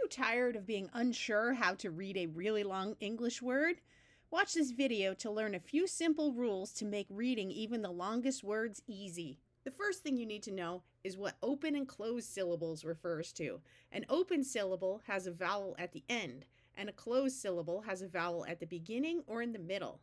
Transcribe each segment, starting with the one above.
you tired of being unsure how to read a really long English word? Watch this video to learn a few simple rules to make reading even the longest words easy. The first thing you need to know is what open and closed syllables refers to. An open syllable has a vowel at the end, and a closed syllable has a vowel at the beginning or in the middle.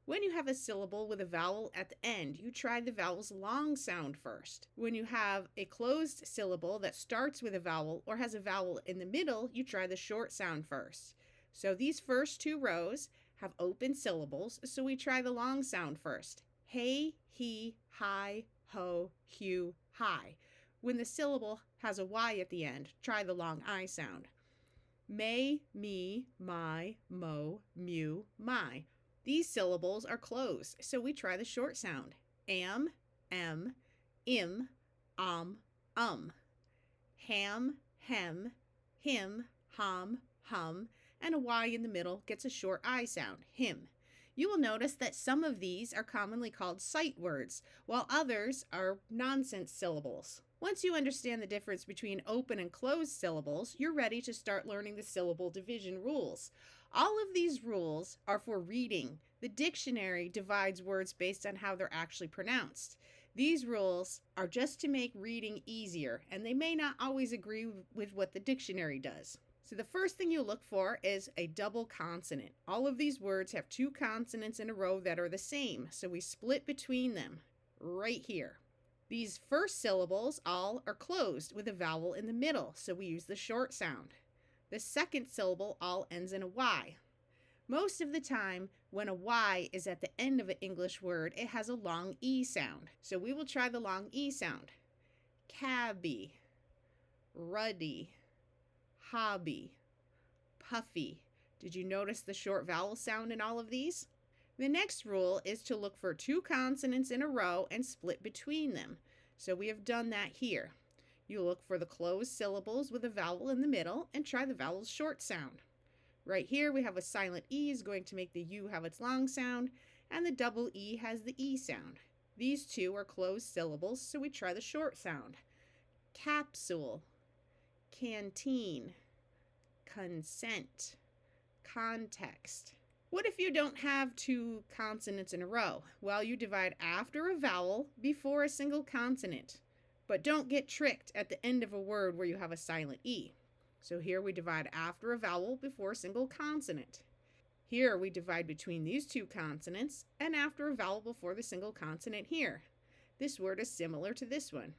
When you have a syllable with a vowel at the end, you try the vowel's long sound first. When you have a closed syllable that starts with a vowel or has a vowel in the middle, you try the short sound first. So these first two rows have open syllables, so we try the long sound first. Hey, he, hi, ho, hew, hi. When the syllable has a Y at the end, try the long I sound. May, me, my, mo, mew, my. These syllables are closed, so we try the short sound. Am, im, ham, ham, hem, him, hum, and a Y in the middle gets a short I sound, him. You will notice that some of these are commonly called sight words, while others are nonsense syllables. Once you understand the difference between open and closed syllables, you're ready to start learning the syllable division rules. All of these rules are for reading. The dictionary divides words based on how they're actually pronounced. These rules are just to make reading easier, and they may not always agree with what the dictionary does. So the first thing you look for is a double consonant. All of these words have two consonants in a row that are the same, so we split between them right here. These first syllables all are closed with a vowel in the middle, so we use the short sound. The second syllable all ends in a Y. Most of the time, when a Y is at the end of an English word, it has a long E sound. So we will try the long E sound. Cabby, ruddy, hobby, puffy. Did you notice the short vowel sound in all of these? The next rule is to look for two consonants in a row and split between them. So we have done that here. You look for the closed syllables with a vowel in the middle and try the vowel's short sound. Right here we have a silent E is going to make the U have its long sound, and the double E has the E sound. These two are closed syllables, so we try the short sound. Capsule, canteen, consent, context. What if you don't have two consonants in a row? Well, you divide after a vowel before a single consonant. But don't get tricked at the end of a word where you have a silent E. So here we divide after a vowel before a single consonant. Here we divide between these two consonants and after a vowel before the single consonant here. This word is similar to this one.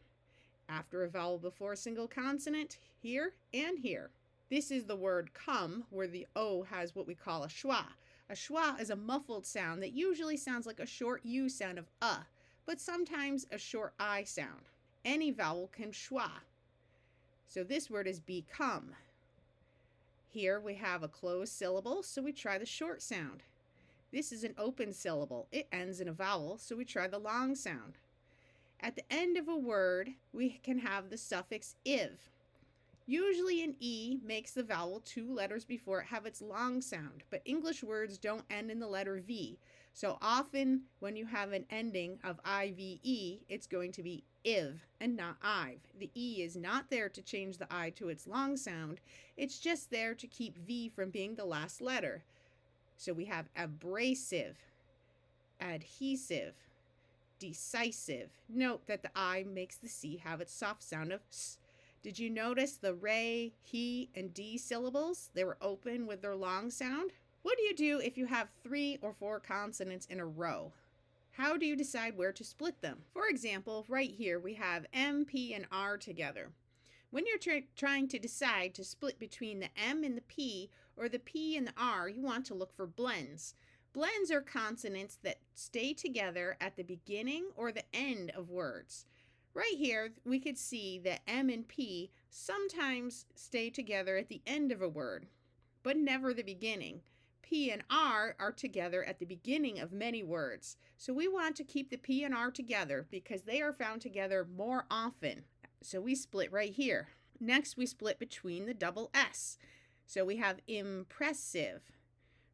After a vowel before a single consonant here and here. This is the word come, where the O has what we call a schwa. A schwa is a muffled sound that usually sounds like a short U sound of but sometimes a short I sound. Any vowel can schwa. So this word is become. Here we have a closed syllable, so we try the short sound. This is an open syllable. It ends in a vowel, so we try the long sound. At the end of a word, we can have the suffix iv. Usually an E makes the vowel two letters before it have its long sound, but English words don't end in the letter V. So often when you have an ending of IVE, it's going to be iv and not ive. The E is not there to change the I to its long sound. It's just there to keep V from being the last letter. So we have abrasive, adhesive, decisive. Note that the I makes the C have its soft sound of S. Did you notice the re, he, and D syllables? They were open with their long sound. What do you do if you have 3 or 4 consonants in a row? How do you decide where to split them? For example, right here we have M, P, and R together. When you're trying to decide to split between the M and the P or the P and the R, you want to look for blends. Blends are consonants that stay together at the beginning or the end of words. Right here, we could see that M and P sometimes stay together at the end of a word, but never the beginning. P and R are together at the beginning of many words. So we want to keep the P and R together because they are found together more often. So we split right here. Next, we split between the double S. So we have impressive.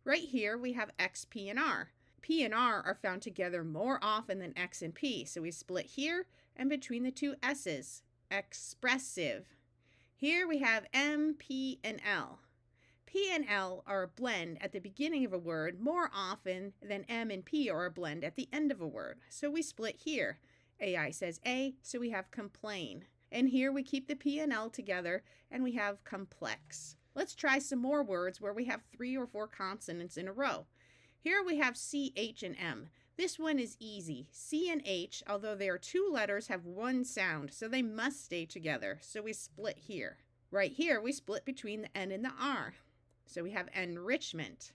Right here, we have X, P, and R. P and R are found together more often than X and P, so we split here and between the two S's. Expressive. Here we have M, P, and L. P and L are a blend at the beginning of a word more often than M and P are a blend at the end of a word. So we split here. AI says A, so we have complain. And here we keep the P and L together and we have complex. Let's try some more words where we have 3 or 4 consonants in a row. Here we have C, H, and M. This one is easy. C and H, although they are 2 letters, have 1 sound, so they must stay together. So we split here. Right here, we split between the N and the R. So we have enrichment.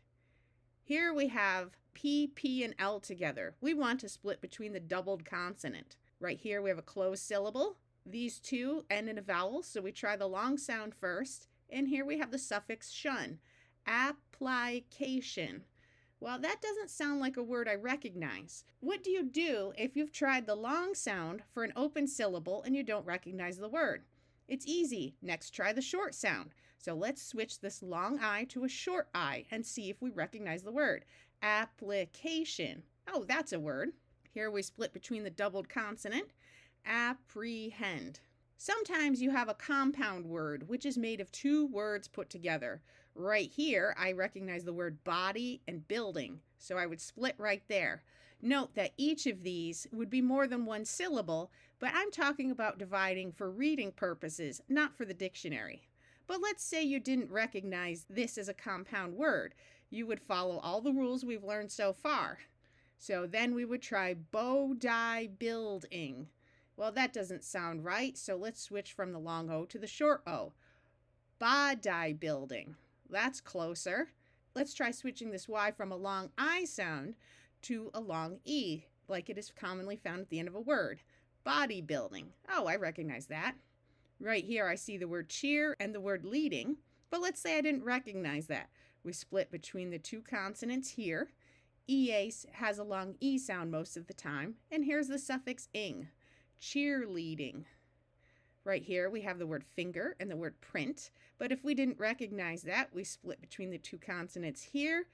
Here we have P, P, and L together. We want to split between the doubled consonant. Right here, we have a closed syllable. These 2 end in a vowel, so we try the long sound first. And here we have the suffix shun. Application. Well, that doesn't sound like a word I recognize. What do you do if you've tried the long sound for an open syllable and you don't recognize the word? It's easy. Next, try the short sound. So let's switch this long I to a short I and see if we recognize the word. Application. Oh, that's a word. Here we split between the doubled consonant. Apprehend. Sometimes you have a compound word, which is made of 2 words put together. Right here, I recognize the word body and building, so I would split right there. Note that each of these would be more than 1 syllable, but I'm talking about dividing for reading purposes, not for the dictionary. But let's say you didn't recognize this as a compound word. You would follow all the rules we've learned so far. So then we would try bow-die-building. Well, that doesn't sound right, so let's switch from the long O to the short O. Bodybuilding. That's closer. Let's try switching this Y from a long I sound to a long E, like it is commonly found at the end of a word. Bodybuilding. Oh, I recognize that. Right here I see the word cheer and the word leading, but let's say I didn't recognize that. We split between the 2 consonants here. EA has a long E sound most of the time, and here's the suffix ing. Cheerleading. Right here we have the word finger and the word print, but if we didn't recognize that, we split between the 2 consonants here,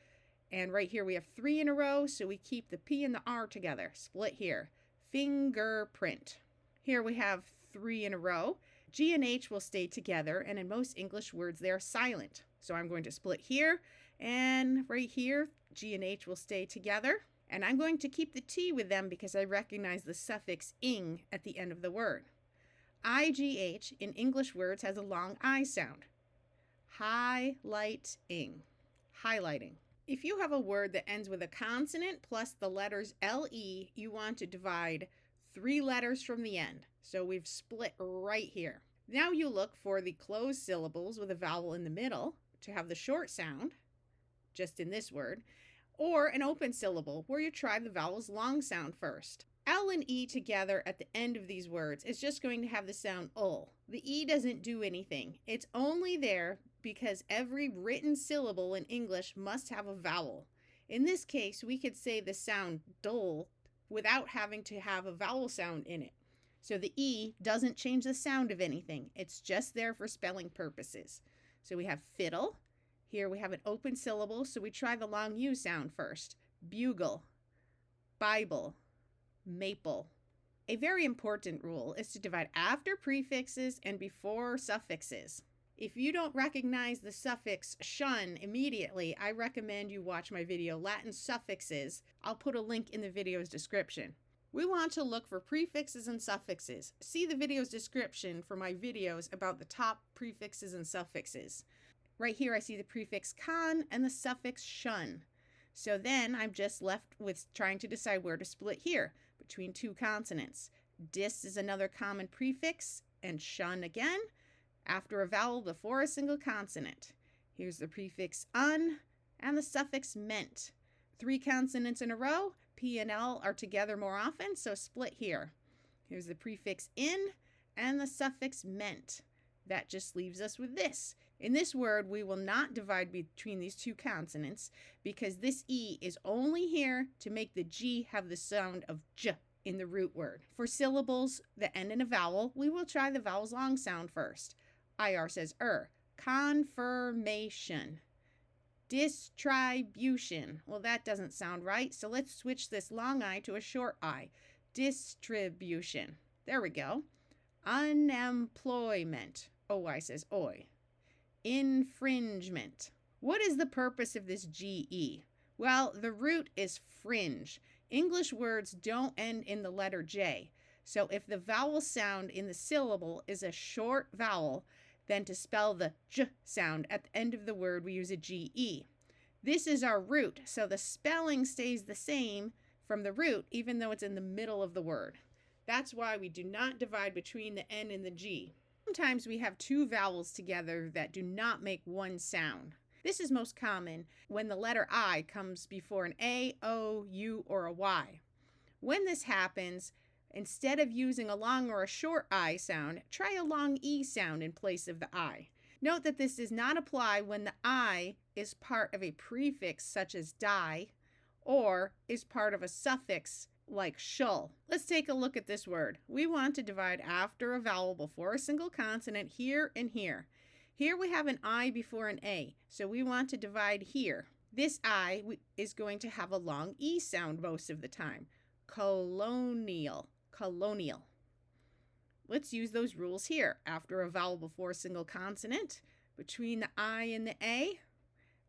and right here we have 3 in a row, so we keep the P and the R together. Split here. Fingerprint. Here we have 3 in a row. G and H will stay together, and in most English words they are silent. So I'm going to split here, and right here G and H will stay together. And I'm going to keep the T with them because I recognize the suffix ing at the end of the word. IGH in English words has a long I sound. Highlighting. Highlighting. If you have a word that ends with a consonant plus the letters LE, you want to divide 3 letters from the end. So we've split right here. Now you look for the closed syllables with a vowel in the middle to have the short sound, just in this word, or an open syllable where you try the vowel's long sound first. L and E together at the end of these words is just going to have the sound ul. The E doesn't do anything. It's only there because every written syllable in English must have a vowel. In this case, we could say the sound dull without having to have a vowel sound in it. So the E doesn't change the sound of anything. It's just there for spelling purposes. So we have fiddle. Here we have an open syllable, so we try the long U sound first. Bugle, Bible, maple. A very important rule is to divide after prefixes and before suffixes. If you don't recognize the suffix shun immediately, I recommend you watch my video Latin Suffixes. I'll put a link in the video's description. We want to look for prefixes and suffixes. See the video's description for my videos about the top prefixes and suffixes. Right here I see the prefix con and the suffix shun. So then I'm just left with trying to decide where to split here between 2 consonants. Dis is another common prefix, and shun again after a vowel before a single consonant. Here's the prefix un and the suffix ment. 3 consonants in a row. P and L are together more often, so split here. Here's the prefix in and the suffix ment. That just leaves us with this. In this word, we will not divide between these 2 consonants because this E is only here to make the G have the sound of J in the root word. For syllables that end in a vowel, we will try the vowel's long sound first. IR says confirmation. Distribution. Well, that doesn't sound right, so let's switch this long I to a short I. Distribution. There we go. Unemployment. OY says oi. Infringement. What is the purpose of this GE? Well, the root is fringe. English words don't end in the letter J. So if the vowel sound in the syllable is a short vowel, then to spell the J sound at the end of the word, we use a GE. This is our root, so the spelling stays the same from the root, even though it's in the middle of the word. That's why we do not divide between the N and the G. Sometimes we have two vowels together that do not make one sound. This is most common when the letter I comes before an A, O, U, or a Y. When this happens, instead of using a long or a short I sound, try a long E sound in place of the I. Note that this does not apply when the I is part of a prefix such as die or is part of a suffix like shull. Let's take a look at this word. We want to divide after a vowel before a single consonant here and here. Here we have an I before an A, so we want to divide here. This I is going to have a long E sound most of the time. Colonial. Colonial. Let's use those rules here. After a vowel before a single consonant, between the I and the A,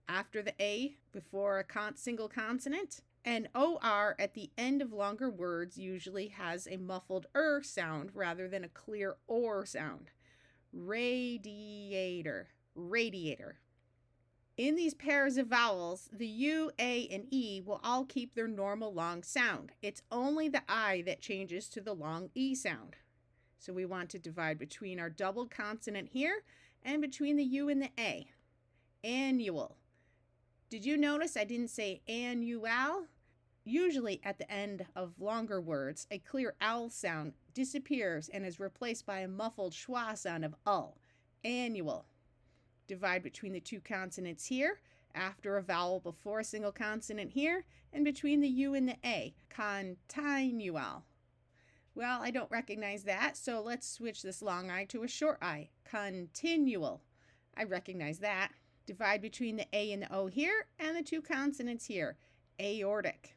after the A before a single consonant, and OR at the end of longer words usually has a muffled sound rather than a clear OR sound. Radiator. Radiator. In these pairs of vowels, the U, A, and E will all keep their normal long sound. It's only the I that changes to the long E sound. So we want to divide between our double consonant here and between the U and the A. Annual. Did you notice I didn't say annual? Usually at the end of longer words, a clear owl sound disappears and is replaced by a muffled schwa sound of ul. Annual. Divide between the two consonants here, after a vowel before a single consonant here, and between the U and the A. Continual. Well, I don't recognize that, so let's switch this long I to a short I. Continual. I recognize that. Divide between the A and the O here, and the two consonants here. Aortic.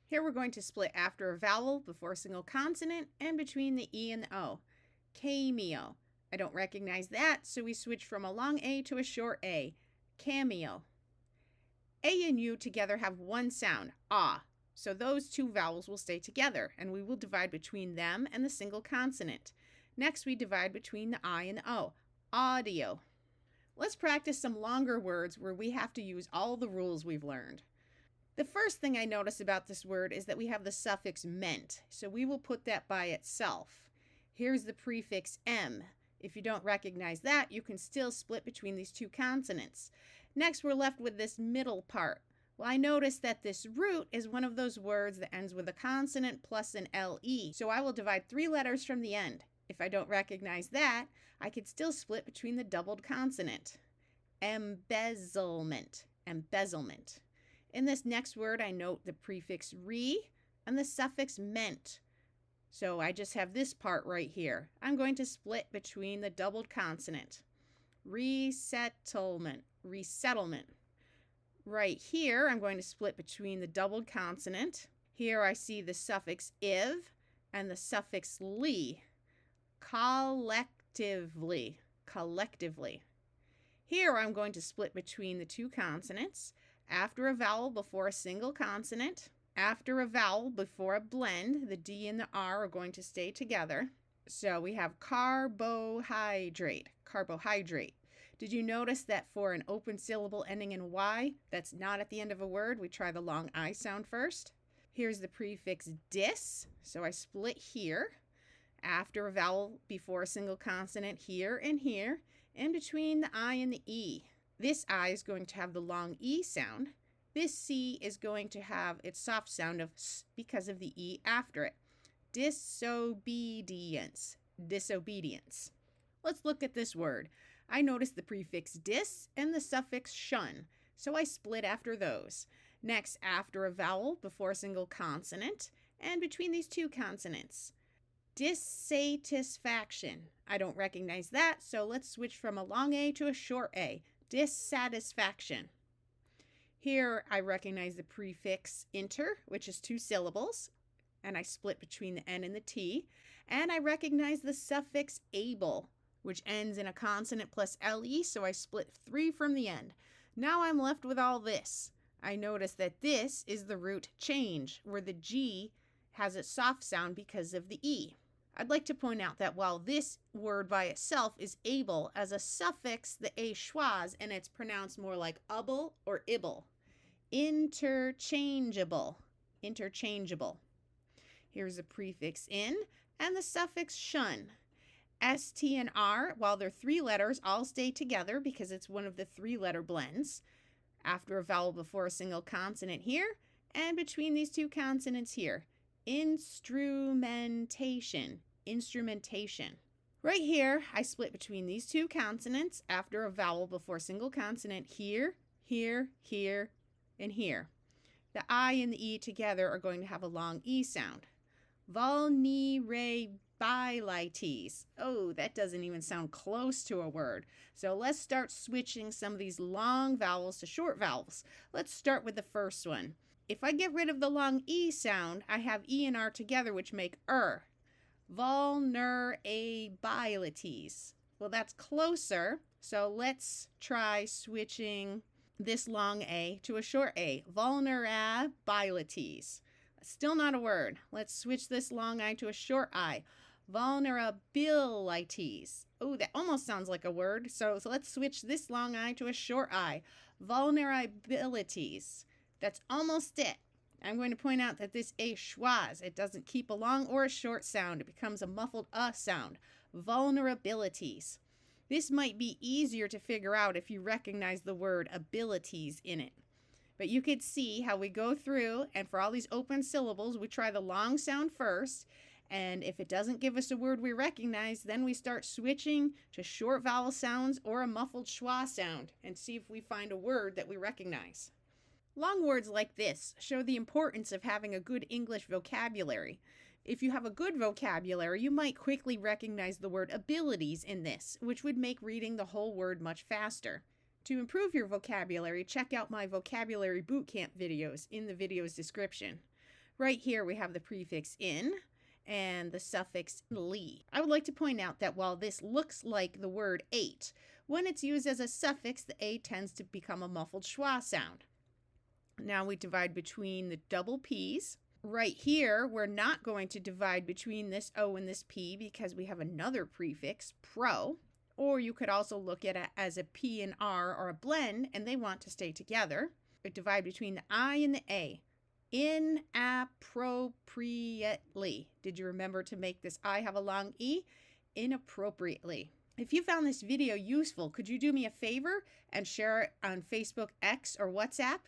Here we're going to split after a vowel before a single consonant and between the E and the O. Cameo. I don't recognize that, so we switch from a long A to a short A. Cameo. A and U together have one sound, ah, so those two vowels will stay together, and we will divide between them and the single consonant. Next, we divide between the I and the O. Audio. Let's practice some longer words where we have to use all the rules we've learned. The first thing I notice about this word is that we have the suffix ment, so we will put that by itself. Here's the prefix M. If you don't recognize that, you can still split between these two consonants. Next, we're left with this middle part. Well, I notice that this root is one of those words that ends with a consonant plus an LE, so I will divide 3 letters from the end. If I don't recognize that, I can still split between the doubled consonant. Embezzlement. Embezzlement. In this next word, I note the prefix re and the suffix ment. So I just have this part right here. I'm going to split between the doubled consonant. Resettlement. Resettlement. Right here, I'm going to split between the doubled consonant. Here I see the suffix iv and the suffix li. Collectively. Collectively. Here I'm going to split between the two consonants. After a vowel before a single consonant. After a vowel before a blend, the D and the R are going to stay together. So we have carbohydrate. Carbohydrate. Did you notice that for an open syllable ending in Y, that's not at the end of a word, we try the long I sound first? Here's the prefix dis, so I split here. After a vowel before a single consonant here and here, and between the I and the E. This I is going to have the long E sound. This C is going to have its soft sound of S because of the E after it. Disobedience. Disobedience. Let's look at this word. I notice the prefix dis and the suffix shun, so I split after those. Next, after a vowel before a single consonant, and between these two consonants. Dissatisfaction. I don't recognize that, so let's switch from a long A to a short A. Dissatisfaction. Here I recognize the prefix inter, which is 2 syllables, and I split between the N and the T. And I recognize the suffix able, which ends in a consonant plus LE, so I split 3 from the end. Now I'm left with all this. I notice that this is the root change, where the G has a soft sound because of the E. I'd like to point out that while this word by itself is able, as a suffix, the A schwas, and it's pronounced more like ubble or ibble. Interchangeable. Interchangeable. Here's the prefix in and the suffix shun. S, T, and R, while they're 3 letters, all stay together because it's one of the 3-letter blends. After a vowel before a single consonant here, and between these 2 consonants here. Instrumentation. Instrumentation. Right here, I split between these 2 consonants after a vowel before a single consonant here, here, here, and here. The I and the E together are going to have a long E sound. Vulnerabilities. Oh, that doesn't even sound close to a word. So let's start switching some of these long vowels to short vowels. Let's start with the first one. If I get rid of the long E sound, I have E and R together, which make Vulnerabilities. Well, that's closer. So let's try switching this long A to a short A. Vulnerabilities. Still not a word. Let's switch this long I to a short I. Vulnerabilities. Oh, that almost sounds like a word. So let's switch this long I to a short I. Vulnerabilities. That's almost it. I'm going to point out that this A schwas, it doesn't keep a long or a short sound. It becomes a muffled sound. Vulnerabilities. This might be easier to figure out if you recognize the word abilities in it. But you could see how we go through, and for all these open syllables, we try the long sound first, and if it doesn't give us a word we recognize, then we start switching to short vowel sounds or a muffled schwa sound and see if we find a word that we recognize. Long words like this show the importance of having a good English vocabulary. If you have a good vocabulary, you might quickly recognize the word abilities in this, which would make reading the whole word much faster. To improve your vocabulary, check out my vocabulary bootcamp videos in the video's description. Right here we have the prefix in and the suffix li. I would like to point out that while this looks like the word ate, when it's used as a suffix, the A tends to become a muffled schwa sound. Now we divide between the double P's. Right here, we're not going to divide between this O and this P because we have another prefix, pro. Or you could also look at it as a P and R or a blend, and they want to stay together. But divide between the I and the A. Inappropriately. Did you remember to make this I have a long E? Inappropriately. If you found this video useful, could you do me a favor and share it on Facebook, X, or WhatsApp?